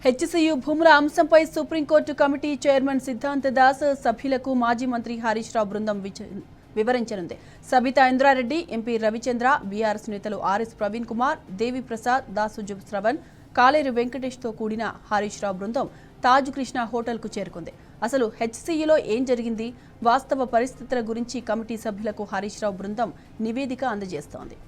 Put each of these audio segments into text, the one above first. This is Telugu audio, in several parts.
హెచ్సియు భూముల అంశంపై సుప్రీంకోర్టు కమిటీ చైర్మన్ సిద్ధాంత దాస్ సభ్యులకు మాజీ మంత్రి హరీష్ రావు బృందం వివరించనుంది. సబితా ఇంద్రారెడ్డి, ఎంపీ రవిచంద్ర, బీఆర్ఎస్ నేతలు ఆర్ఎస్ ప్రవీణ్ కుమార్, దేవి ప్రసాద్, దాసు శ్రవణ్, కాలేరు వెంకటేష్తో కూడిన హరీష్ రావు బృందం తాజ్ కృష్ణ హోటల్కు చేరుకుంది. అసలు హెచ్సియులో ఏం జరిగింది, వాస్తవ పరిస్థితుల గురించి కమిటీ సభ్యులకు హరీష్ రావు బృందం నివేదిక అందజేస్తోంది.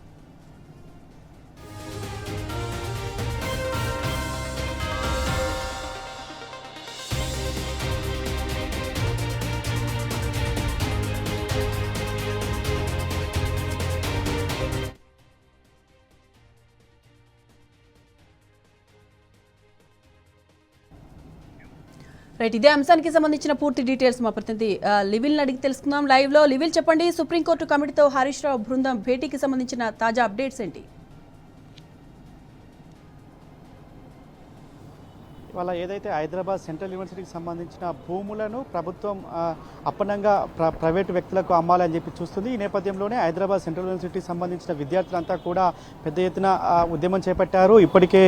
రైట్, ఇదే అంశానికి సంబంధించిన పూర్తి డీటెయిల్స్ మా ప్రతినిధి లివిల్ని అడిగి తెలుసుకుందాం. లైవ్ లో లివిల్ చెప్పండి, సుప్రీంకోర్టు కమిటీతో హరీష్ రావు బృందం భేటీకి సంబంధించిన తాజా అప్డేట్స్ ఏంటి? ఇవాళ ఏదైతే హైదరాబాద్ సెంట్రల్ యూనివర్సిటీకి సంబంధించిన భూములను ప్రభుత్వం అప్పనంగా ప్రైవేటు వ్యక్తులకు అమ్మాలని చెప్పి చూస్తుంది. ఈ నేపథ్యంలోనే హైదరాబాద్ సెంట్రల్ యూనివర్సిటీకి సంబంధించిన విద్యార్థులంతా కూడా పెద్ద ఎత్తున ఉద్యమం చేపట్టారు. ఇప్పటికే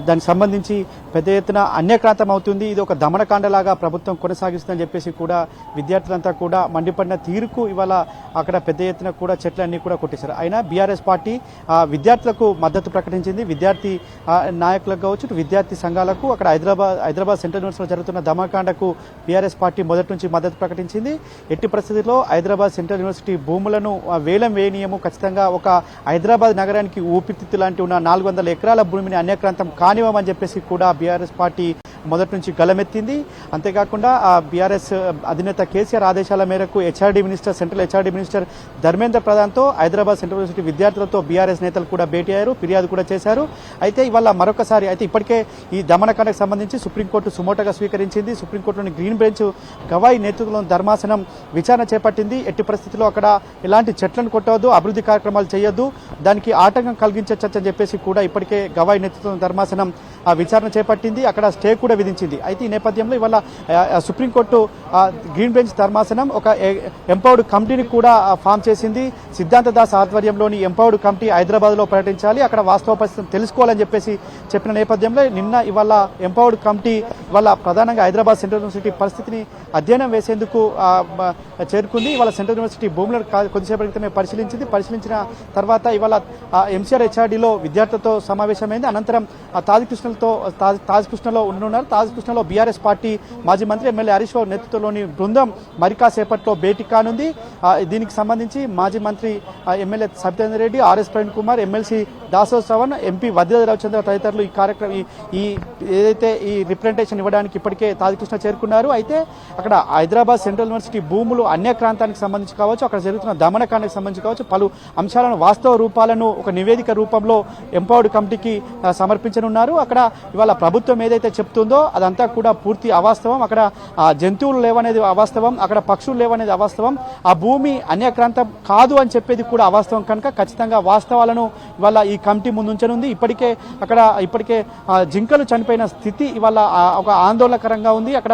దానికి సంబంధించి పెద్ద ఎత్తున అన్యక్రాంతం అవుతుంది. ఇది ఒక దమనకాండలాగా ప్రభుత్వం కొనసాగిస్తుందని చెప్పేసి కూడా విద్యార్థులంతా కూడా మండిపడిన తీరుకు ఇవాళ అక్కడ పెద్ద ఎత్తున కూడా చెట్లన్నీ కూడా కొట్టేశారు. అయినా బీఆర్ఎస్ పార్టీ విద్యార్థులకు మద్దతు ప్రకటించింది. విద్యార్థి నాయకులకు కావచ్చు, విద్యార్థి సంఘాలకు అక్కడ హైదరాబాద్ సెంట్రల్ యూనివర్సిటీలో జరుగుతున్న దమనకాండకు బీఆర్ఎస్ పార్టీ మొదటి నుంచి మద్దతు ప్రకటించింది. ఎట్టి పరిస్థితుల్లో హైదరాబాద్ సెంట్రల్ యూనివర్సిటీ భూములను వేలం వేయనీయము, ఖచ్చితంగా ఒక హైదరాబాద్ నగరానికి ఊపిరితిత్తు లాంటి ఉన్న 400 ఎకరాల భూమిని అన్యక్రాంతం కానివ్వమని చెప్పేసి కూడా బీఆర్ఎస్ పార్టీ మొదటి నుంచి గలమెత్తింది. అంతేకాకుండా బీఆర్ఎస్ అధినేత కేసీఆర్ ఆదేశాల మేరకు సెంట్రల్ హెచ్ఆర్డీ మినిస్టర్ ధర్మేంద్ర ప్రధాన్తో హైదరాబాద్ సెంట్రల్ యూనివర్సిటీ విద్యార్థులతో బీఆర్ఎస్ నేతలు కూడా భేటీ అయ్యారు, ఫిర్యాదు కూడా చేశారు. అయితే ఇవాళ మరొకసారి ఇప్పటికే ఈ దమనకాండకు సంబంధించి సుప్రీంకోర్టు సుమోటోగా స్వీకరించింది. సుప్రీంకోర్టులోని గ్రీన్ బెంచ్ గవాయి నేతృత్వంలోని ధర్మాసనం విచారణ చేపట్టింది. ఎట్టి పరిస్థితుల్లో అక్కడ ఎలాంటి చెట్లను కొట్టవద్దు, అభివృద్ధి కార్యక్రమాలు చేయొద్దు, దానికి ఆటంకం కలిగించవచ్చని చెప్పేసి కూడా ఇప్పటికే గవాయి నేతృత్వంలోని ధర్మాసనం విచారణ చేపట్టింది. అక్కడ స్టే కూడా విధించింది. అయితే ఈ నేపథ్యంలో ఇవాళ సుప్రీంకోర్టు గ్రీన్ బెంచ్ ధర్మాసనం ఒక ఎంపవర్డ్ కమిటీని కూడా ఫామ్ చేసింది. సిద్ధాంత దాస్ ఆధ్వర్యంలోని ఎంపవర్డ్ కమిటీ హైదరాబాద్లో పర్యటించాలి, అక్కడ వాస్తవ పరిస్థితిని తెలుసుకోవాలని చెప్పేసి చెప్పిన నేపథ్యంలో ఇవాళ ఎంపవర్డ్ కమిటీ ఇవాళ ప్రధానంగా హైదరాబాద్ సెంట్రల్ యూనివర్సిటీ పరిస్థితిని అధ్యయనం వేసేందుకు చేరుకుంది. ఇవాళ సెంట్రల్ యూనివర్సిటీ భూములను కొద్దిసేపటి క్రితమే పరిశీలించిన తర్వాత ఇవాళ ఎంసీఆర్ హెచ్ఆర్డీలో విద్యార్థులతో సమావేశమైంది. అనంతరం తాజ్ కృష్ణలో ఉండనున్నారు. తాజ్ కృష్ణలో బీఆర్ఎస్ పార్టీ మాజీ మంత్రి ఎమ్మెల్యే హరీష్ రావు నేతృత్వంలోని బృందం మరికాసేపట్లో భేటీ కానుంది. దీనికి సంబంధించి మాజీ మంత్రి MLA Sabitha Indra Reddy, RS Praveen Kumar, MLC Dasu Sravan, MP వద్ద రవిచంద్ర తదితరులు ఈ కార్యక్రమం ఏదైతే ఈ రిప్రజెంటేషన్ ఇవ్వడానికి ఇప్పటికే తాజ్ కృష్ణ చేరుకున్నారు. అయితే అక్కడ హైదరాబాద్ సెంట్రల్ యూనివర్సిటీ భూములు అన్యక్రాంతానికి సంబంధించి కావచ్చు, అక్కడ జరుగుతున్న దమనకాండకు సంబంధించి కావచ్చు, పలు అంశాలను వాస్తవ రూపాలను ఒక నివేదిక రూపంలో ఎంపవర్డ్ కమిటీకి సమర్పించనున్నారు. అక్కడ ఇవాళ ప్రభుత్వం ఏదైతే చెప్తుందో అదంతా కూడా పూర్తి అవాస్తవం. అక్కడ జంతువులు లేవనేది అవాస్తవం, అక్కడ పక్షులు లేవనేది అవాస్తవం, ఆ భూమి అన్యక్రాంతం కాదు అని చెప్పేది కూడా అవాస్తవం. కనుక ఖచ్చితంగా వాస్తవాలను ఇవాళ ఈ కమిటీ ముందుంచనుంది. ఇప్పటికే జింకలు చనిపోయిన స్థితి ఇవాళ ఒక ఆందోళనకరంగా ఉంది. అక్కడ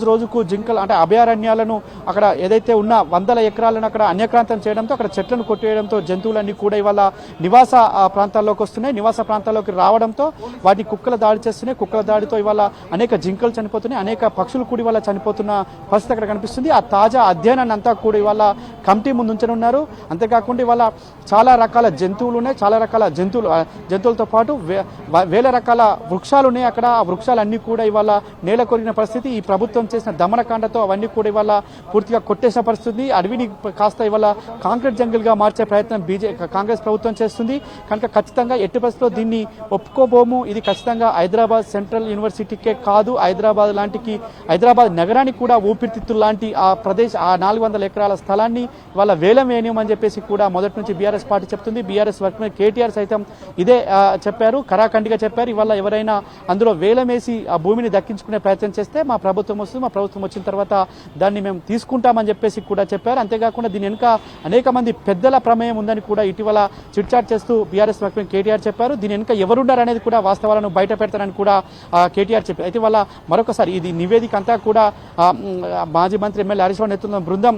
రోజుకు జింకలు అంటే అభయారణ్యాలను అక్కడ ఏదైతే ఉన్న 100 ఎకరాలను అక్కడ అన్యక్రాంతం చేయడంతో, అక్కడ చెట్లను కొట్టేయడంతో జంతువులన్నీ కూడా ఇవాళ నివాస ప్రాంతాల్లోకి వస్తున్నాయి. నివాస ప్రాంతాల్లోకి రావడంతో వాటి కుక్కల దాడి చేస్తున్నాయి. కుక్కల దాడితో ఇవాళ అనేక జింకలు చనిపోతున్నాయి, అనేక పక్షులు కూడా ఇవాళ చనిపోతున్న పరిస్థితి అక్కడ కనిపిస్తుంది. ఆ తాజా అధ్యయనాన్ని అంతా కూడా ఇవాళ కమిటీ ముందు ఉంచనున్నారు. అంతేకాకుండా ఇవాళ చాలా రకాల జంతువులు ఉన్నాయి, చాలా రకాల జంతువులతో పాటు వేల రకాల వృక్షాలు ఉన్నాయి. అక్కడ ఆ వృక్షాలన్నీ కూడా ఇవాళ నేల కొరిగిన పరిస్థితి. ఈ ప్రభుత్వం చేసిన దమనకాండతో అవన్నీ కూడా ఇవాళ పూర్తిగా కొట్టేసిన పరిస్థితి. అడవిని కాస్త ఇవాళ కాంక్రీట్ జంగిల్గా మార్చే ప్రయత్నం కాంగ్రెస్ ప్రభుత్వం చేస్తుంది. కనుక ఖచ్చితంగా ఎట్టి పరిస్థితుల్లో దీన్ని ఒప్పుకోబోము. ఇది ఖచ్చితంగా హైదరాబాద్ సెంట్రల్ యూనివర్సిటీకే కాదు, హైదరాబాద్ నగరానికి కూడా ఊపిరితిత్తు లాంటి ఆ ప్రదేశ్ ఆ 400 ఎకరాల స్థలాన్ని వాళ్ళ వేలం వేయమని చెప్పేసి కూడా మొదటి నుంచి బీఆర్ఎస్ పార్టీ చెప్తుంది. బీఆర్ఎస్ వర్క్ మీద కేటీఆర్ సైతం ఇదే చెప్పారు, కరాఖండిగా చెప్పారు. ఇవాళ ఎవరైనా అందులో వేలం వేసి ఆ భూమిని దక్కించుకునే ప్రయత్నం చేస్తే మా ప్రభుత్వం వస్తుంది, మా ప్రభుత్వం వచ్చిన తర్వాత దాన్ని మేము తీసుకుంటామని చెప్పేసి కూడా చెప్పారు. అంతేకాకుండా దీని వెనుక అనేక మంది పెద్దల ప్రమేయం ఉందని కూడా ఇటీవల చిట్చాట్ చేస్తూ బీఆర్ఎస్ వర్గం కేటీఆర్ చెప్పారు. దీని వెనుక ఎవరున్నారు అనేది కూడా వాస్తవాలను బయట పెడతారని కూడా కేటీఆర్ చెప్పారు. అయితే వాళ్ళ మరొకసారి ఇది నివేదిక అంతా కూడా మాజీ మంత్రి ఎమ్మెల్యే హరీష్ రావు నేతృత్వంలో బృందం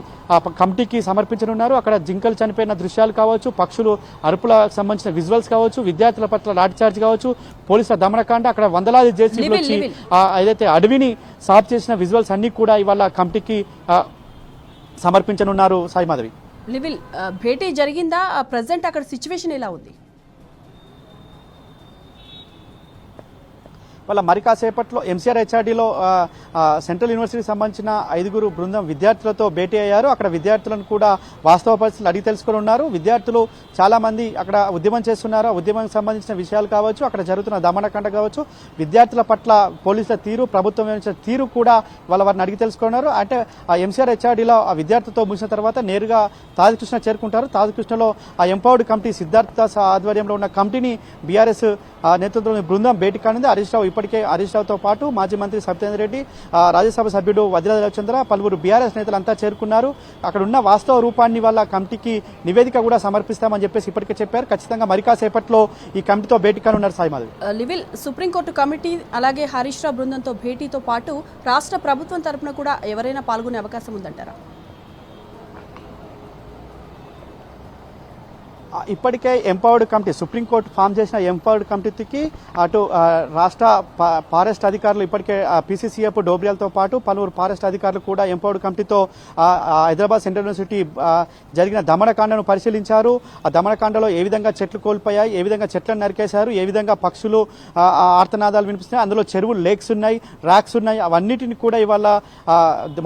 కమిటీకి సమర్పించనున్నారు. అక్కడ జింకలు చనిపోయిన దృశ్యాలు కావచ్చు, పక్షులు అరుపులకు సంబంధించిన విజువల్స్ కావచ్చు, విద్యార్థుల పట్ల లాఠీ చార్జ్ కావచ్చు, పోలీసుల దమనకాండ, అక్కడ వందలాది జేసీబీలు వచ్చి ఏదైతే అడవిని సాఫ్ చేసిన విజువల్స్ అన్ని కూడా ఇవాళ కమిటీకి సమర్పించనున్నారు. సాయి మాధవి, లివిల్ భేటీ జరిగిందా? ప్రజెంట్ అక్కడ సిచ్యువేషన్ ఎలా ఉంది? వాళ్ళ మరి కాసేపట్లో ఎంసీఆర్ హెచ్ఆర్డీలో సెంట్రల్ యూనివర్సిటీకి సంబంధించిన 5 బృందం విద్యార్థులతో భేటీ అయ్యారు. అక్కడ విద్యార్థులను కూడా వాస్తవ పరిస్థితులు అడిగి తెలుసుకొని ఉన్నారు. విద్యార్థులు చాలామంది అక్కడ ఉద్యమం చేస్తున్నారు. ఆ ఉద్యమానికి సంబంధించిన విషయాలు కావచ్చు, అక్కడ జరుగుతున్న దమనకాండ కావచ్చు, విద్యార్థుల పట్ల పోలీసుల తీరు, ప్రభుత్వం ఇచ్చిన తీరు కూడా వారిని అడిగి తెలుసుకున్నారు. అంటే ఆ ఎంసీఆర్ హెచ్ఆర్డీలో ఆ విద్యార్థులతో ముగిసిన తర్వాత నేరుగా తాజకృష్ణ చేరుకుంటారు. తాజకృష్ణలో ఆ ఎంపవర్డ్ కమిటీ సిద్ధార్థ దాస్ ఆధ్వర్యంలో ఉన్న కమిటీని బీఆర్ఎస్ నేతృత్వంలోని బృందం భేటీ కానుంది. హరీష్ రావు ఇప్పటికే హరీష్ రావుతో పాటు మాజీ మంత్రి సత్యేందర్ రెడ్డి, రాజ్యసభ సభ్యుడు వజ్రాల రవిచంద్ర, పలువురు బీఆర్ఎస్ నేతలంతా చేరుకున్నారు. అక్కడ ఉన్న వాస్తవ రూపాన్ని వాళ్ళ కమిటీకి నివేదిక కూడా సమర్పిస్తామని చెప్పేసి ఇప్పటికే చెప్పారు. ఖచ్చితంగా మరి కాసేపట్లో ఈ కమిటీతో భేటీ కానున్నారు. సాయిమాధవి, లివిల్ సుప్రీంకోర్టు కమిటీ అలాగే హరీష్ రావు బృందంతో భేటీతో పాటు రాష్ట్ర ప్రభుత్వం తరపున కూడా ఎవరైనా పాల్గొనే అవకాశం ఉందంటారా? ఇప్పటికే ఎంపవర్డ్ కమిటీ, సుప్రీంకోర్టు ఫామ్ చేసిన ఎంపవర్డ్ కమిటీకి అటు రాష్ట్ర ఫారెస్ట్ అధికారులు ఇప్పటికే పీసీసీఎఫ్ డోబ్రియాలతో పాటు పలువురు ఫారెస్ట్ అధికారులు కూడా ఎంపవర్డ్ కమిటీతో హైదరాబాద్ సెంట్రల్ యూనివర్సిటీ జరిగిన దమనకాండను పరిశీలించారు. ఆ దమనకాండలో ఏ విధంగా చెట్లు కోల్పోయాయి, ఏ విధంగా చెట్లను నరికేశారు, ఏ విధంగా పక్షులు ఆర్తనాదాలు వినిపిస్తున్నాయి, అందులో చెరువులు, లేక్స్ ఉన్నాయి, ర్యాక్స్ ఉన్నాయి, అవన్నిటిని కూడా ఇవాళ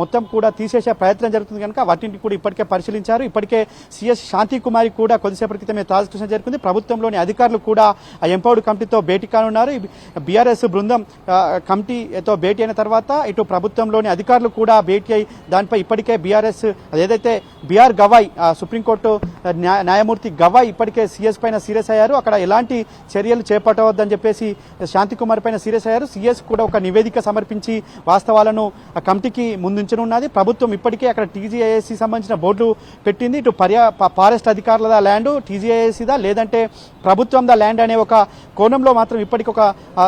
మొత్తం కూడా తీసేసే ప్రయత్నం జరుగుతుంది కనుక వాటిని కూడా ఇప్పటికే పరిశీలించారు. ఇప్పటికే సిఎస్ శాంతి కుమారి కూడా కొద్దిసేపు క్రితమే తాజకృష్ణ జరుగుతుంది. ప్రభుత్వంలోని అధికారులు కూడా ఎంపవర్డ్ కమిటీతో భేటీ కానున్నారు. బీఆర్ఎస్ బృందం కమిటీతో భేటీ అయిన తర్వాత ఇటు ప్రభుత్వంలోని అధికారులు కూడా భేటీ అయి దానిపై ఇప్పటికే బీఆర్ఎస్ ఏదైతే బీఆర్ గవాయ్ సుప్రీంకోర్టు న్యాయమూర్తి గవాయ్ ఇప్పటికే సీఎస్ పైన సీరియస్ అయ్యారు. అక్కడ ఎలాంటి చర్యలు చేపట్టవద్దని చెప్పేసి శాంతి కుమార్ పైన సీరియస్ అయ్యారు. సీఎస్ కూడా ఒక నివేదిక సమర్పించి వాస్తవాలను కమిటీకి ముందుంచనున్నది. ప్రభుత్వం ఇప్పటికే అక్కడ టీజీఐఎస్సి సంబంధించిన బోర్డు పెట్టింది. ఇటు ఫారెస్ట్ అధికారుల ల్యాండ్ టీజీఐఎస్సీదా లేదంటే ప్రభుత్వం ల్యాండ్ అనే ఒక కోణంలో మాత్రం ఇప్పటికి ఒక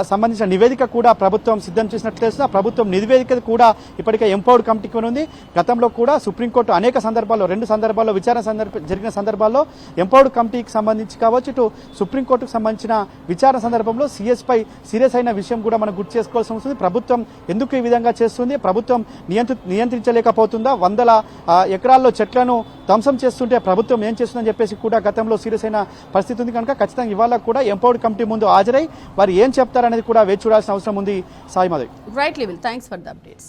సంబంధించిన నివేదిక కూడా ప్రభుత్వం సిద్ధం చేసినట్లు తెలుస్తుంది. ఆ ప్రభుత్వం నివేదిక కూడా ఇప్పటికే ఎంపవర్డ్ కమిటీకి ఉంది. గతంలో కూడా సుప్రీంకోర్టు అనేక సందర్భాల్లో 2 సందర్భాల్లో విచారణ జరిగిన సందర్భాల్లో ఎంపవర్డ్ కమిటీకి సంబంధించి కావచ్చు, ఇటు సుప్రీంకోర్టుకు సంబంధించిన విచారణ సందర్భంలో సీఎస్ పై సీరియస్ అయిన విషయం కూడా మనం గుర్తు చేసుకోవాల్సి వస్తుంది. ప్రభుత్వం ఎందుకు ఈ విధంగా చేస్తుంది, ప్రభుత్వం నియంత్రించలేకపోతుందా, వందల ఎకరాల్లో చెట్లను ధ్వంసం చేస్తుంటే ప్రభుత్వం ఏం చేస్తుందని చెప్పేసి కూడా గతంలో సీరియస్ అయిన పరిస్థితి ఉంది కనుక ఖచ్చితంగా ఇవాళ కూడా ఎంపవర్డ్ కమిటీ ముందు హాజరై వారు ఏం చెప్తారనేది కూడా వేచి చూడాల్సిన అవసరం ఉంది. సాయి మాధవి, రైట్ లివిల్, థ్యాంక్స్ ఫర్ ద అప్డేట్స్.